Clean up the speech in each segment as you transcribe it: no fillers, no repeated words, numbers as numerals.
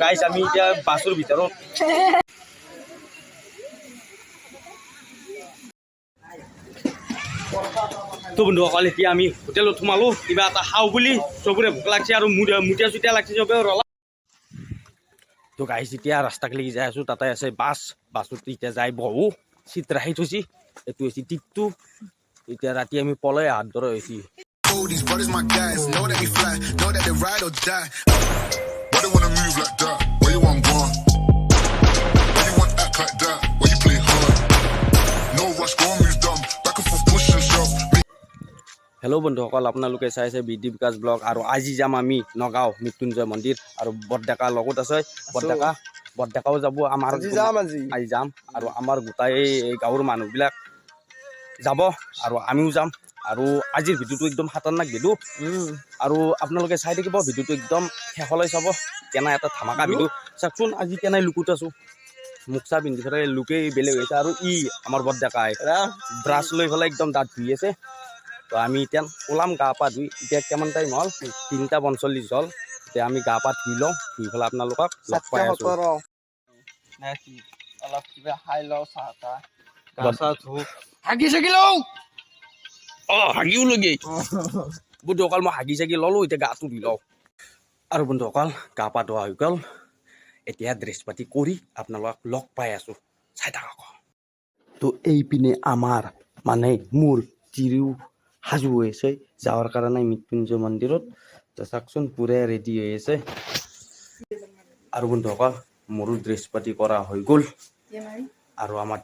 গাইছ আমি এতিয়া বাছৰ ভিতৰত তো বন্ধুসকল এতিয়া আমি হোটেলত সোমালো কিবা এটা খাওঁ বুলি চবৰে ভোক লাগছে আৰু মুঠীয়া চুতীয়া লাগছে চবে ৰলা তো গাইছ এতিয়া ৰাস্তাকলৈকে যাই আছো তাতে আছে বাছত এতিয়া যাই বহু চিট ৰাখি থৈছি এইটো হৈছে টিপটো এতিয়া ৰাতি আমি পলাই হাত ধৰা হৈছি These brothers my guys, know that we fly, know that they ride or die. Why they wanna move like that? Where you want gone? Why you want act like that? Why you play hard? No rush, go on, move dumb. Back and forth, push and shove. Hello' বন্ধুসকল আপোনালোকে চাইছে বিডি বিকাশ blog আৰু আজি যাম আমি নগাঁও মৃত্যুঞ্জয় মন্দিৰ আৰু বৰডেকা লগত আছে বৰডেকাও যাব আমাৰ আজি যাম আৰু আমাৰ গোটাই এই গাঁৱৰ মানুহবিলাক যাব আৰু আমিও যাম আৰু আজিৰ ভিডিঅ'টো একদম খাতাৰনাক ভিডিঅ' আৰু আপোনালোকে চাই থাকিব ভিডিঅ'টো একদম শেষলৈ চাব কেনে এটা ধামাকা ভিডিঅ' চাওকচোন আজি কেনে লুকুত আছোঁ মুখচা পিন্ধি পেলাই লুকেই বেলেগ হৈছে আৰু আমাৰ বৰডেকাই ব্ৰাছ লৈ পেলাই একদম দাঁত ধুই আছে তো আমি এতিয়া ওলাম গা পা ধুই এতিয়া কিমান টাইম হ'ল 3:45 হ'ল এতিয়া আমি গা পা ধুই লওঁ ধুই পেলাই আপোনালোকক লগ পাই আছোঁ অলপ কিবা খাই লওঁ চাহ তাহ হাগি চাগি লওঁ হাগিও লাগে বন্ধুসকল মই হাগি চাগি ল'লোঁ এতিয়া গাটো ধুই লওঁ আৰু বন্ধুসকল গা পা ধোৱা হৈ গ'ল এতিয়া ড্ৰেছ পাতি কৰি আপোনালোকক লগ পাই আছোঁ চাই থাকক তো এইপিনে আমাৰ মানে মোৰ তিৰিও সাজু হৈ আছে যাৱাৰ কাৰণে মৃত্যুঞ্জয় মন্দিৰত তো চাওকচোন পুৰা ৰেডি হৈ আছে আৰু বন্ধুসকল মোৰো ড্ৰেছ পাতি কৰা হৈ গ'ল আৰু আমাৰ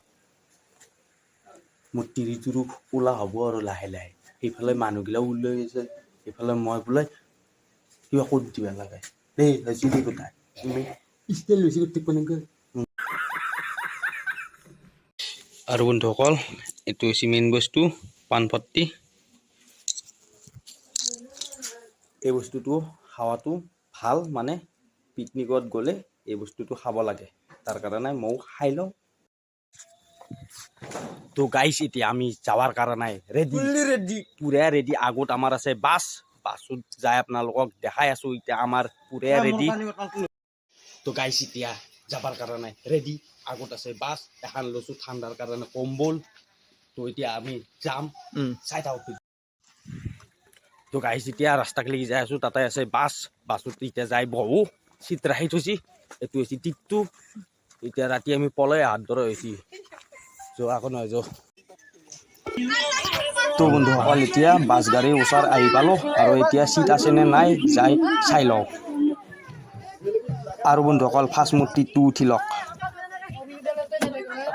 মোৰ তিৰিটোৰো ওলা হ'ব আৰু লাহে লাহে সেইফালে মানুহগিলাও ওলাই আছে সেইফালে মই বোলে কিবা ক'ত দিব লাগে দেই চিধি কথা ষ্টাইল লৈছে ঠিক এনেকৈ আৰু বন্ধুসকল এইটো হৈছে মেইন বস্তু পাণপট্টি এই বস্তুটো খাৱাটো ভাল মানে পিকনিকত গ'লে এই বস্তুটো খাব লাগে তাৰ কাৰণে ময়ো খাই লওঁ তো গাইছ এতিয়া আমি যাৱাৰ কাৰণে ৰেডি পুৰা ৰেডি আগত আমাৰ আছে বাছত যাই আপোনালোকক দেখাই আছোঁ এতিয়া আমাৰ পুৰা ৰেডি তো গাইছ এতিয়া যাবৰ কাৰণে ৰেডি আগত আছে বাছ এখন লৈছোঁ ঠাণ্ডাৰ কাৰণে কম্বল তো এতিয়া আমি যাম চাই থাকক তো গাইছ এতিয়া ৰাস্তাকলৈকে যাই আছোঁ তাতে আছে বাছত এতিয়া যাই বহু চিট ৰাখি থৈছি এইটো হৈছে টিপটো এতিয়া ৰাতি আমি পলাই হাত ধৰা হৈছি যোৱা আকৌ নহয় যোৱা তো বন্ধুসকল এতিয়া বাছ গাড়ীৰ ওচৰ আহি পালোঁ আৰু এতিয়া চিট আছেনে নাই যাই চাই লওঁ আৰু বন্ধুসকল ফাৰ্ষ্ট মোৰ টিপটো উঠি লওক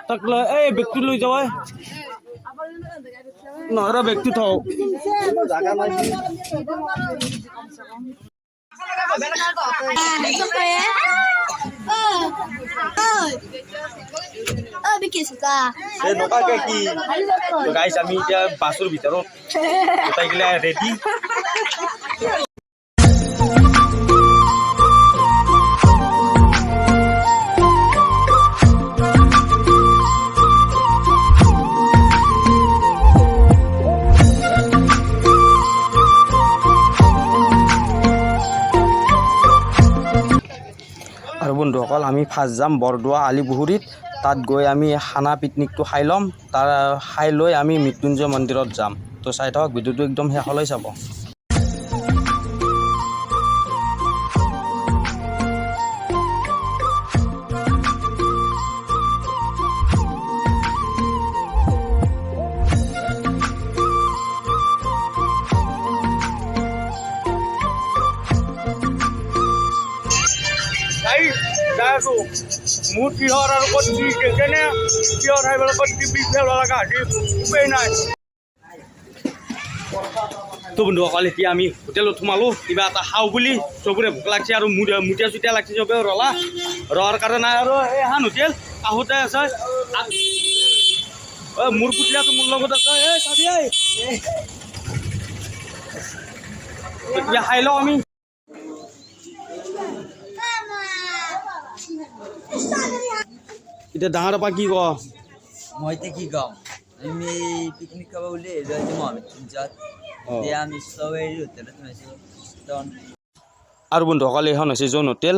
তাক লৈ এই বেগটো লৈ যাওঁ নহয় বেগটো থওঁ গাইছ আমি এতিয়া বাছৰ ভিতৰত গোটাইগিলা ৰেডি আৰু বন্ধুসকল আমি ফাৰ্ষ্ট যাম বৰদোৱা আলিপুখুৰীত তাত গৈ আমি খানা পিকনিকটো খাই ল'ম তাৰ খাই লৈ আমি মৃত্যুঞ্জয় মন্দিৰত যাম তো চাই থাকক ভিডিঅ'টো একদম শেষলৈ চাব মোৰ কিহৰ আৰু ক'ত দি কেনে কিহৰ খাই পেলাই ক'ত দি ফেল লগা হৈছে উপায় নাই তো বন্ধুসকল এতিয়া আমি হোটেলত সোমালোঁ কিবা এটা খাওঁ বুলি চবৰে ভোক লাগছে আৰু মুঠীয়া চুতীয়া লাগছে চবে ৰোৱাৰ কাৰণে আৰু এইখন হোটেল আহোঁতে আছে মোৰ পুতলাটো মোৰ লগত আছে এই চাবি এতিয়া খাই লওঁ আমি এতিয়া ডাঙৰ পৰা কি ক মই কি কওঁ আমি পিকনিক খাব বুলি আহিলোঁ মহামৃত্যুঞ্জয়ত এতিয়া আমি ষ্ট্ৰবেৰী হোটেলত সোমাইছোঁ আৰু বন্ধুসকল এইখন হৈছে জোন হোটেল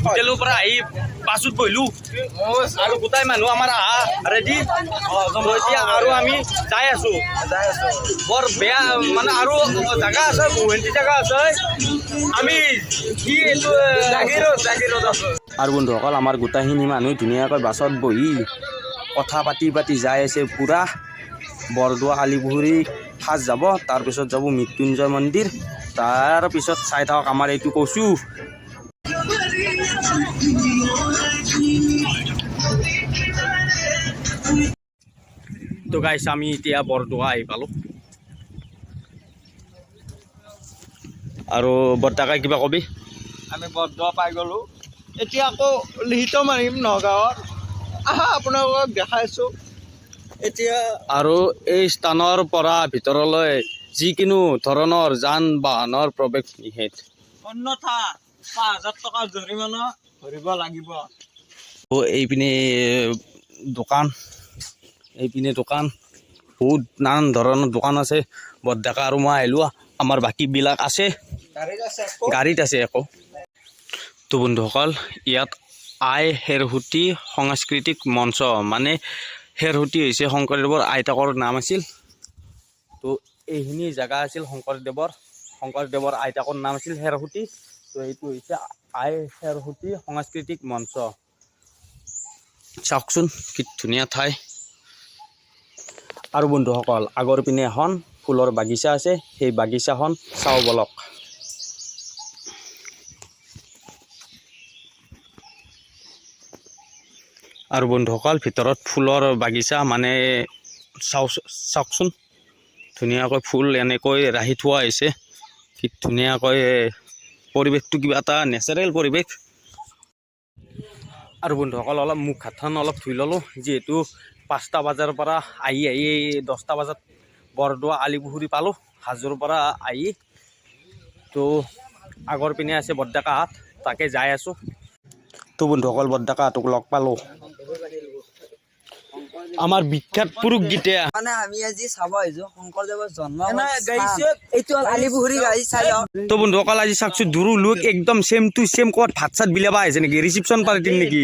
হোটেলৰ পৰা আহি বাছত বহিলো আৰু গোটাই মানুহ আমাৰ আহা ৰেডি এতিয়া আৰু আমি যাই আছো বৰ বেয়া মানে আৰু জাগা আছে বহুখিনি জাগা আছে আমি কি এইটো জাগিৰত আছো আৰু বন্ধুসকল আমাৰ গোটাইখিনি মানুহ ধুনীয়াকৈ বাছত বহি কথা পাতি যাই আছে পুৰা বৰদোৱা আলিপুখুৰী ফাৰ্ষ্ট যাব তাৰপিছত যাব মৃত্যুঞ্জয় মন্দিৰ তাৰপিছত চাই থাকক আমাৰ এইটো কৈছো তো গাইছ আমি এতিয়া বৰদোৱা আহি পালোঁ আৰু বৰ্তাকাই কিবা কবি আমি বৰদোৱা পাই গ'লোঁ এতিয়া আকৌ লিহিত মাৰিম নগাঁৱত আহা আপোনালোকক দেখাইছোঁ এতিয়া আৰু এই স্থানৰ পৰা ভিতৰলৈ যিকোনো ধৰণৰ যান বাহনৰ প্ৰৱেশ নিষেধ অন্যথা 5,000 টকা জৰিমনা ভৰিব লাগিব এইপিনে দোকান বহুত নানান ধৰণৰ দোকান আছে বৰডেকা আৰু মই আহিলোঁ আমাৰ বাকীবিলাক আছে গাড়ীত আছে আকৌ তো বন্ধুসকল ইয়াত আই হেৰহুটি সাংস্কৃতিক মঞ্চ মানে হেৰহুটি হৈছে শংকৰদেৱৰ আইতাকৰ নাম আছিল তো এইখিনি জেগা আছিল শংকৰদেৱৰ আইতাকৰ নাম আছিল হেৰহুটি তো এইটো হৈছে আই হেৰহুটি সাংস্কৃতিক মঞ্চ চাওকচোন কি ধুনীয়া ঠাই আৰু বন্ধুসকল আগৰ পিনে এখন ফুলৰ বাগিচা আছে সেই বাগিচাখন চাওঁ বলক আৰু বন্ধুসকল ভিতৰত ফুলৰ বাগিচা মানে চাওকচোন ধুনীয়াকৈ ফুল এনেকৈ ৰাখি থোৱা হৈছে কি ধুনীয়াকৈ পৰিৱেশটো কিবা এটা নেচাৰেল পৰিৱেশ আৰু বন্ধুসকল অলপ মুখ হাতখন অলপ ধুই ল'লোঁ যিহেতু 5টা বজাৰ পৰা আহি 10টা বজাত বৰদোৱা আলিপুখুৰী পালোঁ হাজোৰ পৰা আহি তো আগৰ পিনে আছে বৰডেকা হাট তাকে যাই আছোঁ তো বন্ধুসকল বৰডেকা হাটক লগ পালোঁ আমাৰ বিখ্যাত পুৰুষগীতে মানে আমি আজি চাব আহিছোঁ শংকৰদেৱৰ জন্ম এইটো আলিপুখুৰী গাড়ী চাই লওঁ তো বন্ধুসকল আজি চাওকচোন দুৰু লোক একদম ছেম টু ছেম ক'ত ভাত চাত বিলাবা আহিছে নেকি ৰিচিপশ্যন পাৰ্টিৰ নেকি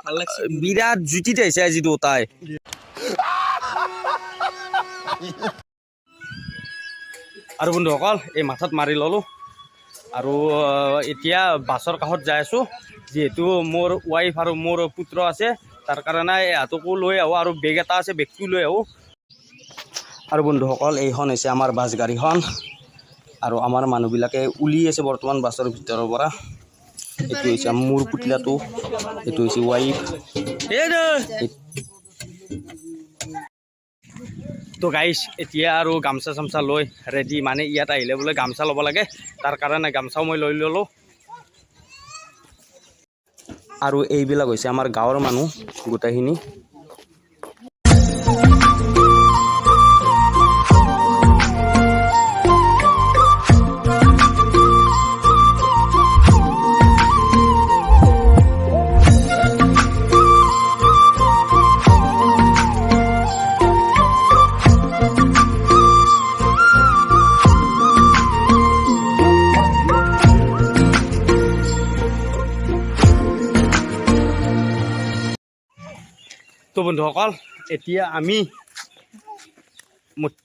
ভাল লাগছে বিৰাট জুতিত আহিছে আজি দুটাই আৰু বন্ধুসকল এই মাথাত মাৰি ল'লোঁ আৰু এতিয়া বাছৰ কাষত যাই আছোঁ যিহেতু মোৰ ৱাইফ আৰু মোৰ পুত্ৰ আছে তাৰ কাৰণে ইহঁতকো লৈ আহোঁ আৰু বেগ এটা আছে বেগটো লৈ আহোঁ আৰু বন্ধুসকল এইখন হৈছে আমাৰ বাছ গাড়ীখন আৰু আমাৰ মানুহবিলাকে উলি আছে বৰ্তমান বাছৰ ভিতৰৰ পৰা এইটো হৈছে মোৰ পুতলাটো এইটো হৈছে ৱাইফ তো গাইছ এতিয়া আৰু গামচা চামচা লৈ ৰেডি মানে ইয়াত আহিলে বোলে গামচা ল'ব লাগে তাৰ কাৰণে গামচাও মই লৈ ল'লোঁ আৰু এইবিলাক হৈছে আমাৰ গাঁৱৰ মানুহ গোটেইখিনি তো বন্ধুসকল এতিয়া আমি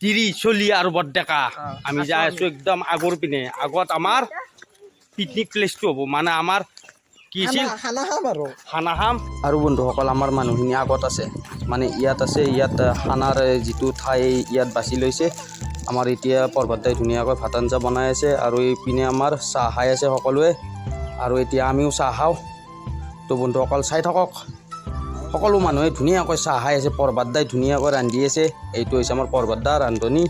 তিৰি চলি আৰু বৰডেকা আমি যাই আছোঁ একদম আগৰ পিনে আগত আমাৰ পিকনিক প্লেচটো হ'ব মানে আমাৰ কি আছিল খানাহাম আৰু বন্ধুসকল আমাৰ মানুহখিনি আগত আছে মানে ইয়াত আছে ইয়াত খানাৰ যিটো ঠাই ইয়াত বাছি লৈছে আমাৰ এতিয়া পৰ্বতদাই ধুনীয়াকৈ ভাত আঞ্জা বনাই আছে আৰু এইপিনে আমাৰ চাহ খাই আছে সকলোৱে আৰু এতিয়া আমিও চাহ খাওঁ তো বন্ধুসকল চাই থাকক সকলো মানুহে ধুনীয়াকৈ চাহ খাই আছে পৰ্বতদাই ধুনীয়াকৈ ৰান্ধি আছে এইটো হৈছে আমাৰ পৰ্বতদাৰ ৰান্ধনি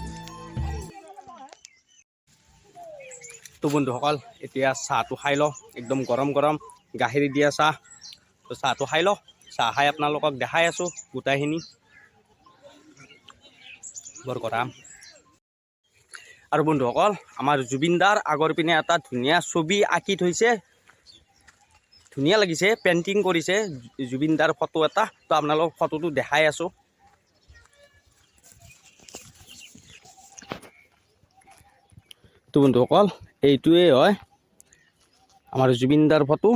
তো বন্ধুসকল এতিয়া চাহটো খাই লওঁ একদম গৰম গৰম গাখীৰ দিয়া চাহ তো চাহটো খাই লওঁ চাহ খাই আপোনালোকক দেখাই আছোঁ গোটাইখিনি বৰ গৰম আৰু বন্ধুসকল আমাৰ জুবিনদাৰ আগৰ পিনে এটা ধুনীয়া ছবি আঁকি থৈছে ধুনীয়া লাগিছে পেইণ্টিং কৰিছে জুবিন দাৰ ফটো এটা তো আপোনালোকক ফটোটো দেখাই আছোঁ তো বন্ধুসকল এইটোৱে হয় আমাৰ জুবিন দাৰ ফটো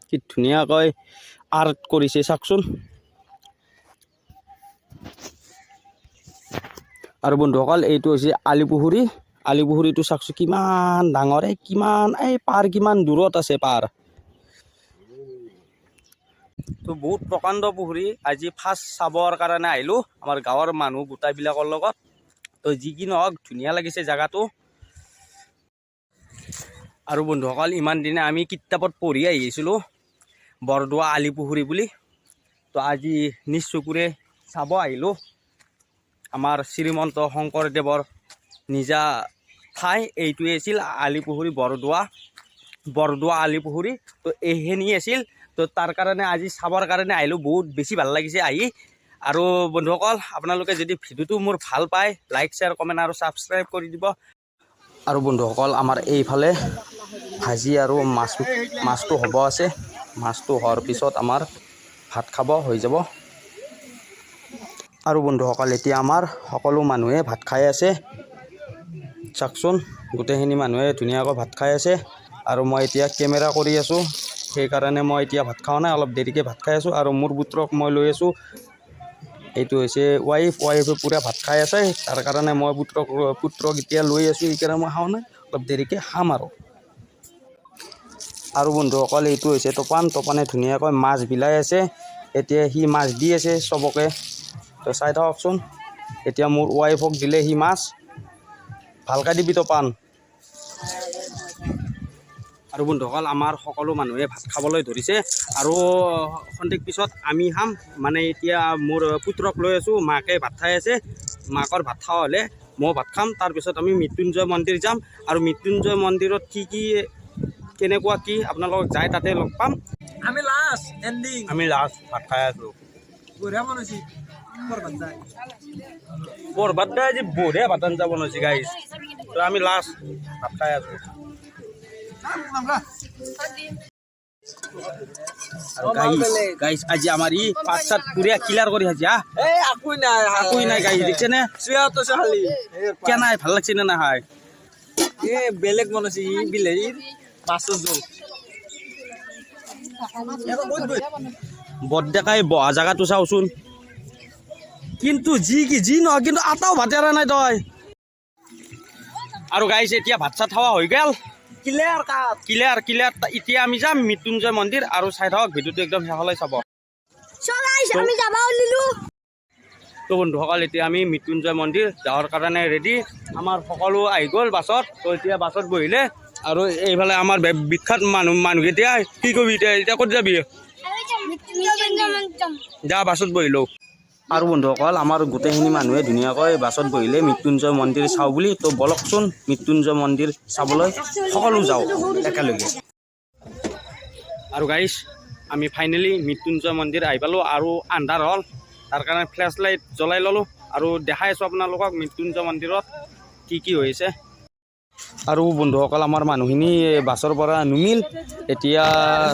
কি ধুনীয়াকৈ আৰ্ট কৰিছে চাওকচোন আৰু বন্ধুসকল এইটো হৈছে আলিপুখুৰীটো চাওকচোন কিমান ডাঙৰ কিমান এই পাৰ কিমান দূৰত আছে পাৰ তো বহুত প্ৰকাণ্ড পুখুৰী আজি ফাৰ্ষ্ট চাবৰ কাৰণে আহিলোঁ আমাৰ গাঁৱৰ মানুহ গোটাইবিলাকৰ লগত তো যি কি নহওক ধুনীয়া লাগিছে জেগাটো আৰু বন্ধুসকল ইমান দিনে আমি কিতাপত পঢ়ি আহিছিলোঁ বৰদোৱা আলিপুখুৰী বুলি তো আজি নিজ চকুৰে চাব আহিলোঁ আমাৰ শ্ৰীমন্ত শংকৰদেৱৰ নিজা ঠাই এইটোৱে আছিল আলিপুখুৰী বৰদোৱা আলিপুখুৰী তো এইখিনি আছিল তো তাৰ কাৰণে আজি চাবৰ কাৰণে আহিলোঁ বহুত বেছি ভাল লাগিছে আহি আৰু বন্ধুসকল আপোনালোকে যদি ভিডিঅ'টো মোৰ ভাল পায় লাইক শ্বেয়াৰ কমেণ্ট আৰু ছাবস্ক্ৰাইব কৰি দিব আৰু বন্ধুসকল আমাৰ এইফালে ভাজি আৰু মাছটো হ'ব আছে মাছটো হোৱাৰ পিছত আমাৰ ভাত খাব হৈ যাব আৰু বন্ধুসকল এতিয়া আমাৰ সকলো মানুহে ভাত খাই আছে চাওকচোন গোটেইখিনি মানুহে ধুনীয়াকৈ ভাত খাই আছে আৰু মই এতিয়া কেমেৰা কৰি আছোঁ সেইকাৰণে মই এতিয়া ভাত খোৱা নাই অলপ দেৰিকৈ ভাত খাই আছোঁ আৰু মোৰ পুত্ৰক মই লৈ আছোঁ এইটো হৈছে ৱাইফে পূৰা ভাত খাই আছে তাৰ কাৰণে মই পুত্ৰক এতিয়া লৈ আছোঁ সেইকাৰণে মই খাওঁ নাই অলপ দেৰিকৈ খাম আৰু বন্ধুসকল এইটো হৈছে তপানে ধুনীয়াকৈ মাছ বিলায় আছে এতিয়া সি মাছ দি আছে চবকে তো চাই থাককচোন এতিয়া মোৰ ৱাইফক দিলে সি মাছ ভালকৈ দিবি তপান আৰু বন্ধুসকল আমাৰ সকলো মানুহে ভাত খাবলৈ ধৰিছে আৰু খন্তেক পিছত আমি খাম মানে এতিয়া মোৰ পুত্ৰক লৈ আছোঁ মাকে ভাত খাই আছে মাকৰ ভাত খোৱা হ'লে মই ভাত খাম তাৰপিছত আমি মৃত্যুঞ্জয় মন্দিৰ যাম আৰু মৃত্যুঞ্জয় মন্দিৰত কি কেনেকুৱা কি আপোনালোকক যায় তাতে লগ পাম আমি লাষ্ট ভাত খাই আছোঁ বঢ়িয়া বনাইছি বৰভাত দাই আজি বঢ়িয়া ভাত আঞ্জা বনাইছে গাইছ তো আমি লাষ্ট ভাত খাই আছোঁ গাইছ আজি আমাৰ ই পাঁচ চাত পুৰিয়া ক্লিয়াৰ কৰি আছে একোই নাই গাইছ দেখিছে নে কেনাই ভাল লাগছে নে নাই বেলেগ বনাইছি বিলাহীৰ মাছৰ জোল বৰডেকাই বহা জেগাটো চাওচোন কিন্তু যি নহয় কিন্তু আটাও ভাত এৰা নাই তই আৰু গাইছ এতিয়া ভাত চাত খোৱা হৈ গ'ল ক্লিয়াৰ এতিয়া আমি যাম মৃত্যুঞ্জয় মন্দিৰ আৰু চাই থাকক ভিডিঅ'টো একদম শেষলৈ চাব তো বন্ধুসকল এতিয়া আমি মৃত্যুঞ্জয় মন্দিৰ যাৱাৰ কাৰণে ৰেডি আমাৰ সকলো আহি গ'ল বাছত তো এতিয়া বাছত বহিলে আৰু এইফালে আমাৰ বিখ্যাত মানুহকেইটা কি কবি এতিয়া ক'ত যাবি যা বাছত বহিলোঁ আৰু বন্ধুসকল আমাৰ গোটেইখিনি মানুহে ধুনীয়াকৈ বাছত বহিলে মৃত্যুঞ্জয় মন্দিৰ চাওঁ বুলি তো বলকচোন মৃত্যুঞ্জয় মন্দিৰ চাবলৈ সকলো যাওঁ একেলগে আৰু গাইছ আমি ফাইনেলি মৃত্যুঞ্জয় মন্দিৰ আহি পালোঁ আৰু আন্ধাৰ হ'ল তাৰ কাৰণে ফ্লেছ লাইট জ্বলাই ল'লোঁ আৰু দেখাই আছোঁ আপোনালোকক মৃত্যুঞ্জয় মন্দিৰত কি হৈছে আৰু বন্ধুসকল আমাৰ মানুহখিনি বাছৰ পৰা নুমিল এতিয়া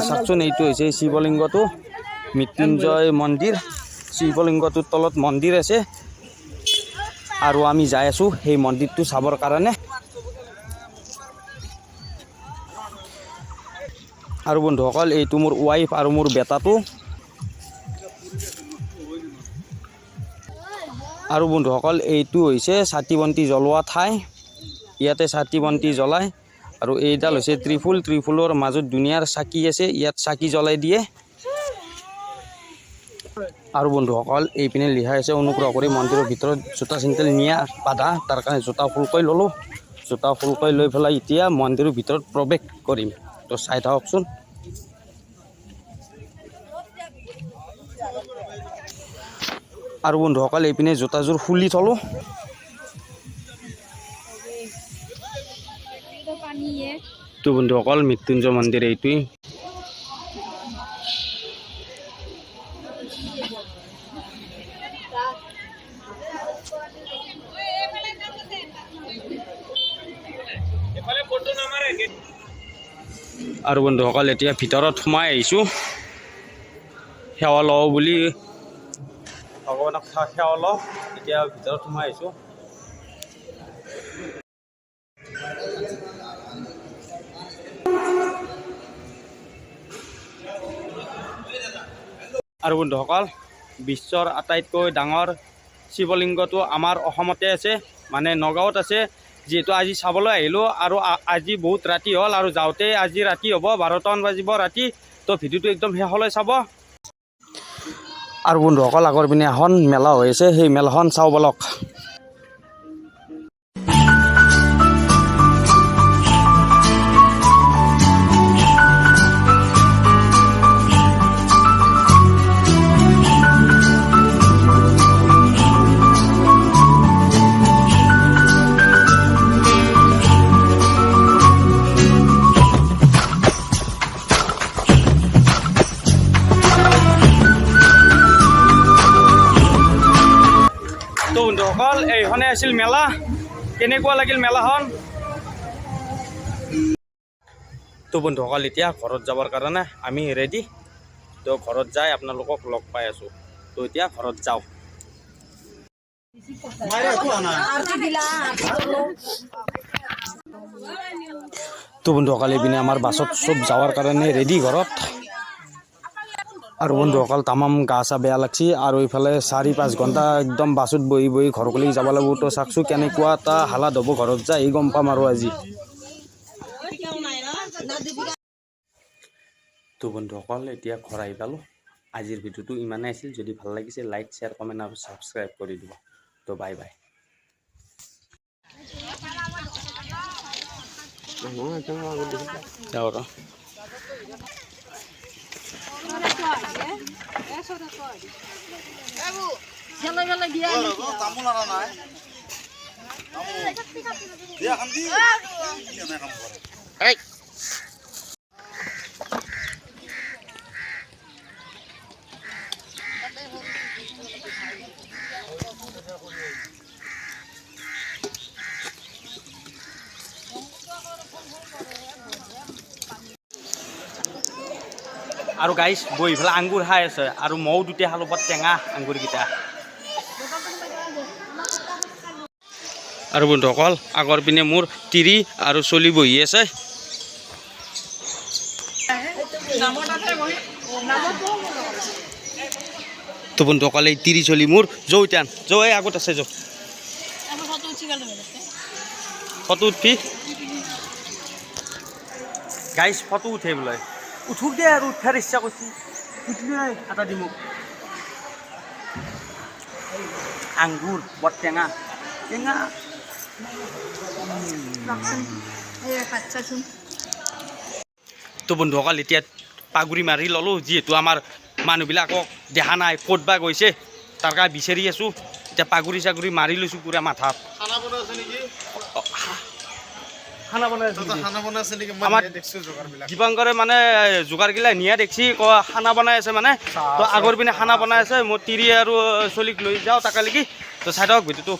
চাওকচোন এইটো হৈছে শিৱলিংগটো মৃত্যুঞ্জয় মন্দিৰ শিৱলিংগটোৰ তলত মন্দিৰ আছে আৰু আমি যাই আছোঁ সেই মন্দিৰটো চাবৰ কাৰণে আৰু বন্ধুসকল এইটো মোৰ ৱাইফ আৰু মোৰ বেটাটো আৰু বন্ধুসকল এইটো হৈছে চাকি বন্তি জ্বলোৱা ঠাই ইয়াতে চাকি বন্তি জ্বলায় আৰু এইডাল হৈছে ত্ৰিফুলৰ মাজত দুনিয়াৰ চাকি আছে ইয়াত চাকি জ্বলাই দিয়ে আৰু বন্ধুসকল এইপিনে লিখা আছে অনুগ্ৰহ কৰি মন্দিৰৰ ভিতৰত জোতা চেণ্ডেল নিয়া বাধা তাৰ কাৰণে জোতা ফুলকৈ ল'লোঁ জোতা ফুলকৈ লৈ পেলাই এতিয়া মন্দিৰৰ ভিতৰত প্ৰৱেশ কৰিম তো চাই থাককচোন আৰু বন্ধুসকল এইপিনে জোতাযোৰ খুলি থলোঁ তো বন্ধুসকল মৃত্যুঞ্জয় মন্দিৰ এইটোৱেই আৰু বন্ধুসকল এতিয়া ভিতৰত সোমাই আহিছোঁ সেৱা লওঁ বুলি ভগৱানক সেৱা লওঁ এতিয়া ভিতৰত সোমাই আহিছোঁ আৰু বন্ধুসকল বিশ্বৰ আটাইতকৈ ডাঙৰ শিৱলিংগটো আমাৰ অসমতে আছে মানে নগাঁৱত আছে যিহেতু আজি চাবলৈ আহিলোঁ আৰু আজি বহুত ৰাতি হ'ল আৰু যাওঁতে আজি ৰাতি হ'ব 12টামান বাজিব ৰাতি তো ভিডিঅ'টো একদম শেষলৈ চাব আৰু বন্ধুসকল আগৰ পিনে এখন মেলা হৈ আছে সেই মেলাখন চাওঁ বলক তো বন্ধুসকল এইখনে আছিল মেলা কেনেকুৱা লাগিল মেলাখন তো বন্ধুসকল এতিয়া ঘৰত যাবৰ কাৰণে আমি ৰেডি তো ঘৰত যাই আপোনালোকক লগ পাই আছোঁ তো এতিয়া ঘৰত যাওঁ তো বন্ধুসকল এইপিনে আমাৰ বাছত চব যাৱাৰ কাৰণে ৰেডি ঘৰত আৰু বন্ধুসকল তামাম গা চা বেয়া লাগছি আৰু এইফালে 4-5 ঘণ্টা একদম বাছত বহি বহি ঘৰকলৈ যাব লাগিব তো চাকছোঁ কেনেকুৱা এটা হালাত হ'ব ঘৰত যায় এই গম পাম আৰু আজি তো বন্ধুসকল এতিয়া ঘৰ আহি পালোঁ আজিৰ ভিডিঅ'টো ইমানেই আছিল যদি ভাল লাগিছে লাইক শ্বেয়াৰ কমেণ্ট আৰু ছাবস্ক্ৰাইব কৰি দিব তো বাই বাই আৰু গাইছ বহি পেলাই আঙ্গুৰ খাই আছে আৰু মৌ দুটা খালোঁ বৰ টেঙা আঙ্গুৰকেইটা আৰু বন্ধুসকল আগৰ পিনে মোৰ তিৰি আৰু চলি বহি আছে তো বন্ধুসকল এই তিৰি চলি মোৰ যৌ টান যৌ এই আগত আছে যৌ ফটো উঠি গাইছ ফটো উঠে বোলে উঠুক দে আৰু উঠাৰ ইচ্ছা কৰিছে উঠিলি নাই এটা দি মোক আঙ্গুৰ বৰ টেঙা টেঙা তো বন্ধুসকল এতিয়া পাগুৰি মাৰি ল'লোঁ যিহেতু আমাৰ মানুহবিলাকক দেখা নাই ক'ত বা গৈছে তাৰ কাৰণে বিচাৰি আছোঁ এতিয়া পাগুৰি চাগুৰি মাৰি লৈছোঁ পুৰা মাথাত খানা বনাই আছে দীপাংকৰে মানে যোগাৰগিলা নিয়া দেখছি খানা বনাই আছে মানে তো আগৰ পিনে খানা বনাই আছে মই তিৰি আৰু চলিক লৈ যাওঁ তাকে লাগি তো চাই থাকক ভিডিঅ'টো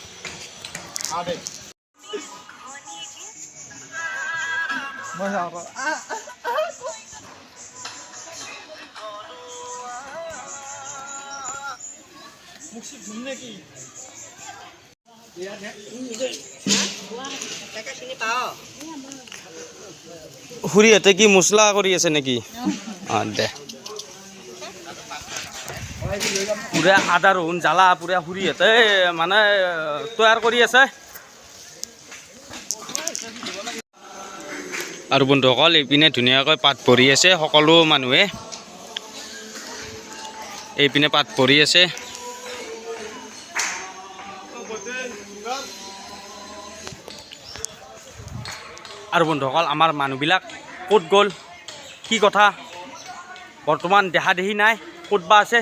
খুৰীহঁতে কি মছলা কৰি আছে নেকি দে পুৰা আদা ৰহুন জ্বালা পুৰা খুৰীহঁতে মানে তৈয়াৰ কৰি আছে আৰু বন্ধুসকল এইপিনে ধুনীয়াকৈ পাত ভৰি আছে সকলো মানুহে এইপিনে পাত ভৰি আছে আৰু বন্ধুসকল আমাৰ মানুহবিলাক ক'ত গ'ল কি কথা বৰ্তমান দেখা দেখি নাই ক'ত বা আছে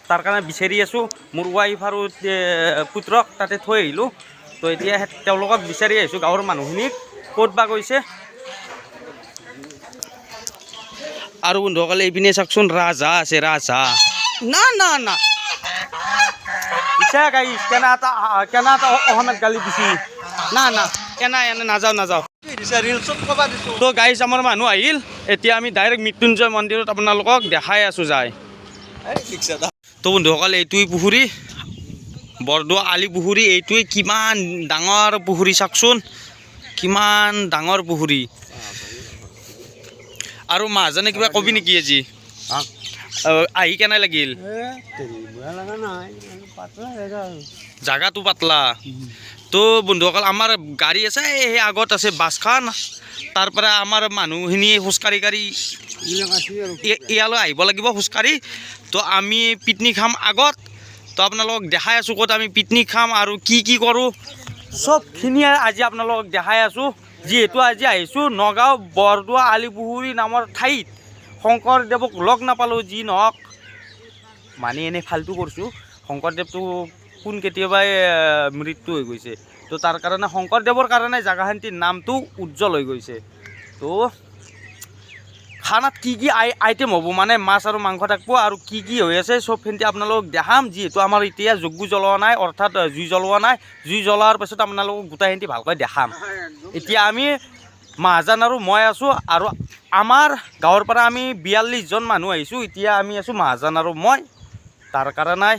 তাৰ কাৰণে বিচাৰি আছোঁ মোৰ ৱাইফ আৰু পুত্ৰক তাতে থৈ আহিলোঁ তো এতিয়া তেওঁলোকক বিচাৰি আহিছোঁ গাঁৱৰ মানুহখিনিক ক'ত বা গৈছে আৰু বন্ধুসকলে এইপিনে চাওকচোন ৰাজহাঁহ আছে ৰাজহাঁহ না না না ইচ্ছা গাইছ কেনা এটা অসমত গালি দিছি না না এনে নাযাওঁ কি দিছে ৰিলছত ক'বা দিছোঁ তো গাইজ আমাৰ মানুহ আহিল এতিয়া আমি ডাইৰেক্ট মৃত্যুঞ্জয় মন্দিৰত আপোনালোকক দেখাই আছোঁ যায় তো বন্ধুসকল এইটোৱেই পুখুৰী বৰদোৱা আলি পুখুৰী এইটোৱেই কিমান ডাঙৰ পুখুৰী চাওকচোন কিমান ডাঙৰ পুখুৰী আৰু মাজনে কিবা কবি নেকি আজি আহি কেনে লাগিল জাগাটো পাতলা তো বন্ধুসকল আমাৰ গাড়ী আছে সেই আগত আছে বাছখন তাৰ পৰা আমাৰ মানুহখিনি খোজকাঢ়ি ইয়ালৈ আহিব লাগিব খোজকাঢ়ি তো আমি পিকনিক খাম আগত তো আপোনালোকক দেখাই আছোঁ ক'ত আমি পিকনিক খাম আৰু কি কৰোঁ চবখিনিয়ে আজি আপোনালোকক দেখাই আছোঁ যিহেতু আজি আহিছোঁ নগাঁও বৰদোৱা আলিপুখুৰী নামৰ ঠাইত শংকৰদেৱক লগ নাপালোঁ যি নহওক মানে এনেই ফাল্টু কৰিছোঁ শংকৰদেৱটো কোন কেতিয়াবাই মৃত্যু হৈ গৈছে তো তাৰ কাৰণে শংকৰদেৱৰ কাৰণে জাগাখিনিৰ নামটো উজ্জ্বল হৈ গৈছে তো খানাত কি আইটেম হ'ব মানে মাছ আৰু মাংস থাকিব আৰু কি হৈ আছে চবখিনি আপোনালোকক দেখাম যিহেতু আমাৰ এতিয়া যজ্ঞ জ্বলোৱা নাই অৰ্থাৎ জুই জ্বলোৱা নাই জুই জ্বলোৱাৰ পাছত আপোনালোকক গোটেইখিনি ভালকৈ দেখাম এতিয়া আমি মহাজন আৰু মই আছোঁ আৰু আমাৰ গাঁৱৰ পৰা আমি 42জন মানুহ আহিছোঁ এতিয়া আমি আছোঁ মহাজন আৰু মই তাৰ কাৰণে